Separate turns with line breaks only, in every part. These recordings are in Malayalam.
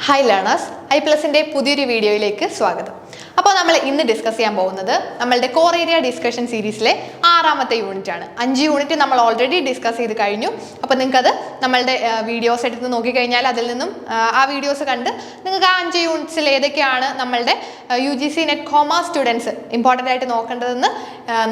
Hi learners, iPlusന്റെ പുതിയൊരു വീഡിയോയിലേക്ക് സ്വാഗതം. അപ്പോൾ നമ്മൾ ഇന്ന് ഡിസ്കസ് ചെയ്യാൻ പോകുന്നത് നമ്മളുടെ കോർ ഏരിയ ഡിസ്കഷൻ സീരീസിലെ 6ാമത്തെ യൂണിറ്റ് ആണ്. 5 യൂണിറ്റ് നമ്മൾ ഓൾറെഡി ഡിസ്കസ് ചെയ്ത് കഴിഞ്ഞു. അപ്പോൾ നിങ്ങൾക്ക് അത് നമ്മളുടെ വീഡിയോസ് എടുത്ത് നോക്കി കഴിഞ്ഞാൽ അതിൽ നിന്നും ആ വീഡിയോസ് കണ്ട് നിങ്ങൾക്ക് ആ 5 യൂണിറ്റ്സിൽ ഏതൊക്കെയാണ് നമ്മളുടെ UGC NET commerce students important ആയിട്ട് നോക്കേണ്ടതെന്ന്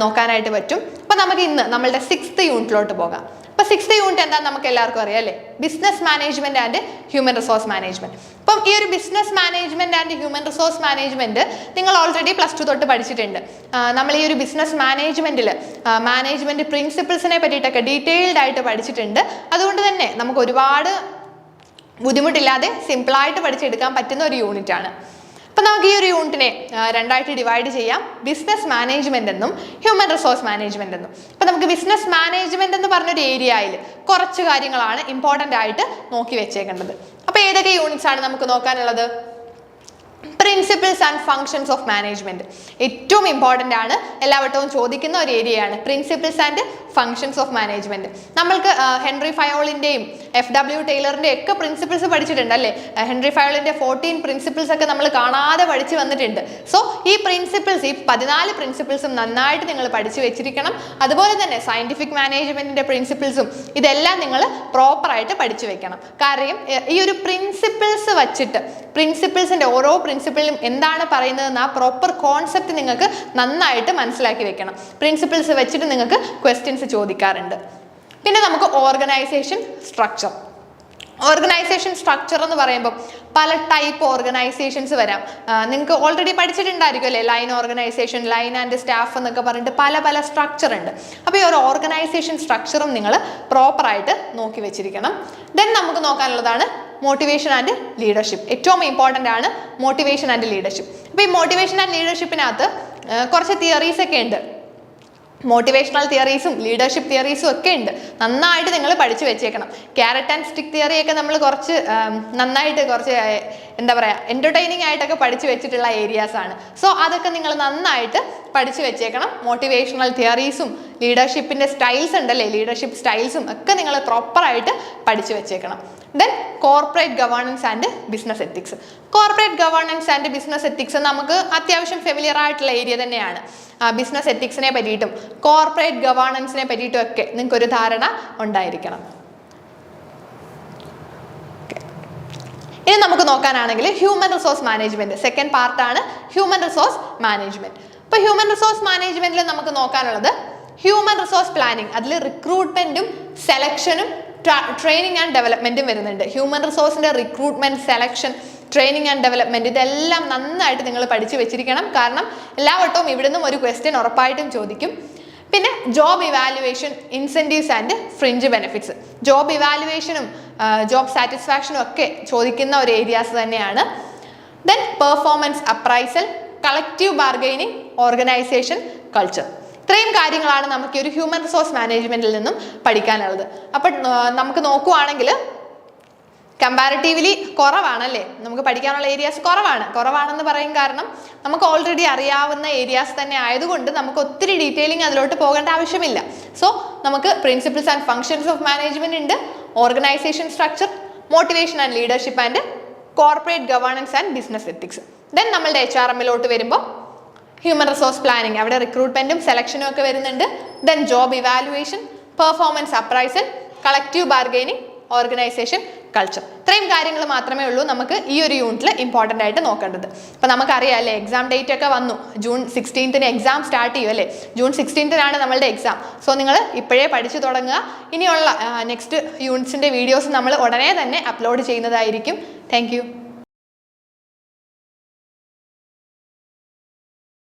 നോക്കാനായിട്ട് പറ്റും. അപ്പോൾ നമുക്ക് ഇന്ന് നമ്മളുടെ 6th യൂണിറ്റിലോട്ട് പോകാം. അപ്പോൾ 6th യൂണിറ്റ് എന്താണെന്ന് നമുക്ക് എല്ലാവർക്കും അറിയാം അല്ലേ? Business management and human resource management. അപ്പം ഈ ഒരു business management and human resource management നിങ്ങൾ ഓൾറെഡി +2 തൊട്ട് പഠിച്ചിട്ടുണ്ട്. നമ്മൾ ഈ ഒരു ബിസിനസ് മാനേജ്മെന്റിൽ മാനേജ്മെന്റ് പ്രിൻസിപ്പിൾസിനെ പറ്റിയിട്ടൊക്കെ ഡീറ്റെയിൽഡ് ആയിട്ട് പഠിച്ചിട്ടുണ്ട്. അതുകൊണ്ട് തന്നെ നമുക്ക് ഒരുപാട് ബുദ്ധിമുട്ടില്ലാതെ സിമ്പിളായിട്ട് പഠിച്ചെടുക്കാൻ പറ്റുന്ന ഒരു യൂണിറ്റ് ആണ്. അപ്പോൾ നമുക്ക് ഈ ഒരു യൂണിറ്റിനെ രണ്ടായിട്ട് ഡിവൈഡ് ചെയ്യാം. ബിസിനസ് മാനേജ്മെന്റ് എന്നും ഹ്യൂമൻ റിസോഴ്സ് മാനേജ്മെന്റ് എന്നും. അപ്പോൾ നമുക്ക് ബിസിനസ് മാനേജ്മെന്റ് എന്ന് പറഞ്ഞൊരു ഏരിയയിൽ കുറച്ച് കാര്യങ്ങളാണ് ഇമ്പോർട്ടൻ്റ് ആയിട്ട് നോക്കി വെച്ചേക്കേണ്ടത്. അപ്പോൾ ഏതൊക്കെ യൂണിറ്റ്സ് ആണ് നമുക്ക് നോക്കാനുള്ളത്? Principles and functions of management ഏറ്റവും ഇമ്പോർട്ടൻ്റ് ആണ്, എല്ലാവട്ടവും ചോദിക്കുന്ന ഒരു ഏരിയയാണ് principles and functions of management. നമ്മൾക്ക് ഹെൻറി ഫയോളിൻ്റെയും FW ടൈലറിൻ്റെയും ഒക്കെ പ്രിൻസിപ്പിൾസ് പഠിച്ചിട്ടുണ്ട് അല്ലേ? ഹെൻറി ഫയോളിൻ്റെ 14 പ്രിൻസിപ്പിൾസ് ഒക്കെ നമ്മൾ കാണാതെ പഠിച്ചു വന്നിട്ടുണ്ട്. സോ ഈ പ്രിൻസിപ്പിൾസ്, ഈ 14 പ്രിൻസിപ്പിൾസും നന്നായിട്ട് നിങ്ങൾ പഠിച്ചു വെച്ചിരിക്കണം. അതുപോലെ തന്നെ സയന്റിഫിക് മാനേജ്മെന്റിന്റെ പ്രിൻസിപ്പിൾസും ഇതെല്ലാം നിങ്ങൾ പ്രോപ്പറായിട്ട് പഠിച്ചു വെക്കണം. കാരണം ഈ ഒരു പ്രിൻസിപ്പിൾസ് വച്ചിട്ട് പ്രിൻസിപ്പിൾസിന്റെ ഓരോ പ്രിൻസിപ്പിളിലും എന്താണ് പറയുന്നതെന്ന് ആ പ്രോപ്പർ കോൺസെപ്റ്റ് നിങ്ങൾക്ക് നന്നായിട്ട് മനസ്സിലാക്കി വെക്കണം. പ്രിൻസിപ്പിൾസ് വെച്ചിട്ട് നിങ്ങൾക്ക് ക്വസ്റ്റ്യൻസ് ചോദിക്കാറുണ്ട്. പിന്നെ നമുക്ക് ഓർഗനൈസേഷൻ സ്ട്രക്ചർ. ഓർഗനൈസേഷൻ സ്ട്രക്ചർ എന്ന് പറയുമ്പോൾ പല ടൈപ്പ് ഓർഗനൈസേഷൻസ് വരാം. നിങ്ങൾക്ക് ഓൾറെഡി പഠിച്ചിട്ടുണ്ടായിരിക്കും അല്ലേ? Line organisation, line and staff എന്നൊക്കെ പറഞ്ഞിട്ട് പല സ്ട്രക്ചർ ഉണ്ട്. അപ്പോൾ ഈ ഒരു ഓർഗനൈസേഷൻ സ്ട്രക്ചറും നിങ്ങൾ പ്രോപ്പറായിട്ട് നോക്കി വെച്ചിരിക്കണം. ദെൻ നമുക്ക് നോക്കാനുള്ളതാണ് മോട്ടിവേഷൻ ആൻഡ് ലീഡർഷിപ്പ്. ഏറ്റവും ഇമ്പോർട്ടൻ്റ് ആണ് മോട്ടിവേഷൻ ആൻഡ് ലീഡർഷിപ്പ്. അപ്പോൾ ഈ മോട്ടിവേഷൻ ആൻഡ് ലീഡർഷിപ്പിനകത്ത് കുറച്ച് തിയറീസ് ഒക്കെ ഉണ്ട്. മോട്ടിവേഷണൽ തിയറീസും ലീഡർഷിപ്പ് തിയറീസും ഒക്കെ ഉണ്ട്. നന്നായിട്ട് നിങ്ങൾ പഠിച്ചു വെച്ചേക്കണം. ക്യാരറ്റ് ആൻഡ് സ്റ്റിക്ക് തിയറിയൊക്കെ നമ്മൾ കുറച്ച് നന്നായിട്ട് കുറച്ച് എന്താ പറയുക എൻ്റർടൈനിങ് ആയിട്ടൊക്കെ പഠിച്ചു വെച്ചിട്ടുള്ള ഏരിയാസ് ആണ്. സോ അതൊക്കെ നിങ്ങൾ നന്നായിട്ട് പഠിച്ചു വെച്ചേക്കണം. മോട്ടിവേഷണൽ തിയറീസും ലീഡർഷിപ്പിൻ്റെ സ്റ്റൈൽസ് ഉണ്ടല്ലേ, ലീഡർഷിപ്പ് സ്റ്റൈൽസും ഒക്കെ നിങ്ങൾ പ്രോപ്പറായിട്ട് പഠിച്ചു വെച്ചേക്കണം. Then corporate governance and business ethics. Corporate governance and business ethics നമുക്ക് അത്യാവശ്യം ഫെമിലിയർ ആയിട്ടുള്ള ഏരിയ തന്നെയാണ്. ബിസിനസ് എത്തിക്സിനെ പറ്റിയിട്ടും കോർപ്പറേറ്റ് ഗവേണൻസിനെ പറ്റിയിട്ടും ഒക്കെ നിങ്ങൾക്കൊരു ധാരണ ഉണ്ടായിരിക്കണം. ഇനി നമുക്ക് നോക്കാനാണെങ്കിൽ ഹ്യൂമൻ റിസോഴ്സ് മാനേജ്മെന്റ് സെക്കൻഡ് പാർട്ടാണ് ഹ്യൂമൻ റിസോഴ്സ് മാനേജ്മെന്റ്. അപ്പോൾ ഹ്യൂമൻ റിസോഴ്സ് മാനേജ്മെന്റിൽ നമുക്ക് നോക്കാനുള്ളത് ഹ്യൂമൻ റിസോഴ്സ് പ്ലാനിങ്. അതിൽ റിക്രൂട്ട്മെന്റും സെലക്ഷനും ട്രെയിനിങ് ആൻഡ് ഡെവലപ്മെന്റും വരുന്നുണ്ട്. ഹ്യൂമൻ റിസോഴ്സിന്റെ recruitment, selection, training and development ഇതെല്ലാം നന്നായിട്ട് നിങ്ങൾ പഠിച്ചു വെച്ചിരിക്കണം. കാരണം എല്ലാ വട്ടവും ഇവിടെ നിന്നും ഒരു ക്വസ്റ്റ്യൻ ഉറപ്പായിട്ടും ചോദിക്കും. പിന്നെ job evaluation, incentives and fringe benefits. Job ഇവാലുവേഷനും ജോബ് സാറ്റിസ്ഫാക്ഷനും ഒക്കെ ചോദിക്കുന്ന ഒരു ഏരിയാസ് തന്നെയാണ്. Then performance appraisal, collective bargaining, organisation culture. ഇത്രയും കാര്യങ്ങളാണ് നമുക്ക് ഒരു ഹ്യൂമൻ റിസോഴ്സ് മാനേജ്മെന്റിൽ നിന്നും പഠിക്കാനുള്ളത്. അപ്പം നമുക്ക് നോക്കുവാണെങ്കിൽ കമ്പാരിറ്റീവ്ലി കുറവാണല്ലേ, നമുക്ക് പഠിക്കാനുള്ള ഏരിയാസ് കുറവാണെന്ന് പറയും. കാരണം നമുക്ക് ഓൾറെഡി അറിയാവുന്ന ഏരിയാസ് തന്നെ ആയതുകൊണ്ട് നമുക്ക് ഒത്തിരി ഡീറ്റെയിലിംഗ് അതിലോട്ട് പോകേണ്ട ആവശ്യമില്ല. സോ നമുക്ക് principles and functions of management ഉണ്ട്, organisation structure, motivation and leadership and corporate governance and business ethics. Then നമ്മളുടെ HRMലോട്ട് വരുമ്പോൾ ഹ്യൂമൻ റിസോഴ്സ് പ്ലാനിങ്, അവിടെ റിക്രൂട്ട്മെന്റും സെലക്ഷനും ഒക്കെ വരുന്നുണ്ട്. Then job evaluation, performance appraisal, collective bargaining, organisation culture. ഇത്രയും കാര്യങ്ങൾ മാത്രമേ ഉള്ളൂ നമുക്ക് ഈ ഒരു യൂണിറ്റിൽ ഇമ്പോർട്ടൻ്റ് ആയിട്ട് നോക്കേണ്ടത്. അപ്പോൾ നമുക്കറിയാം അല്ലേ, എക്സാം ഡേറ്റ് ഒക്കെ വന്നു. June 16th എക്സാം സ്റ്റാർട്ട് ചെയ്യും അല്ലേ? June 16th നമ്മളുടെ എക്സാം. സോ നിങ്ങൾ ഇപ്പോഴേ പഠിച്ചു തുടങ്ങുക. ഇനിയുള്ള നെക്സ്റ്റ് യൂണിറ്റ്സിൻ്റെ വീഡിയോസ് നമ്മൾ ഉടനെ തന്നെ അപ്ലോഡ് ചെയ്യുന്നതായിരിക്കും. Thank you.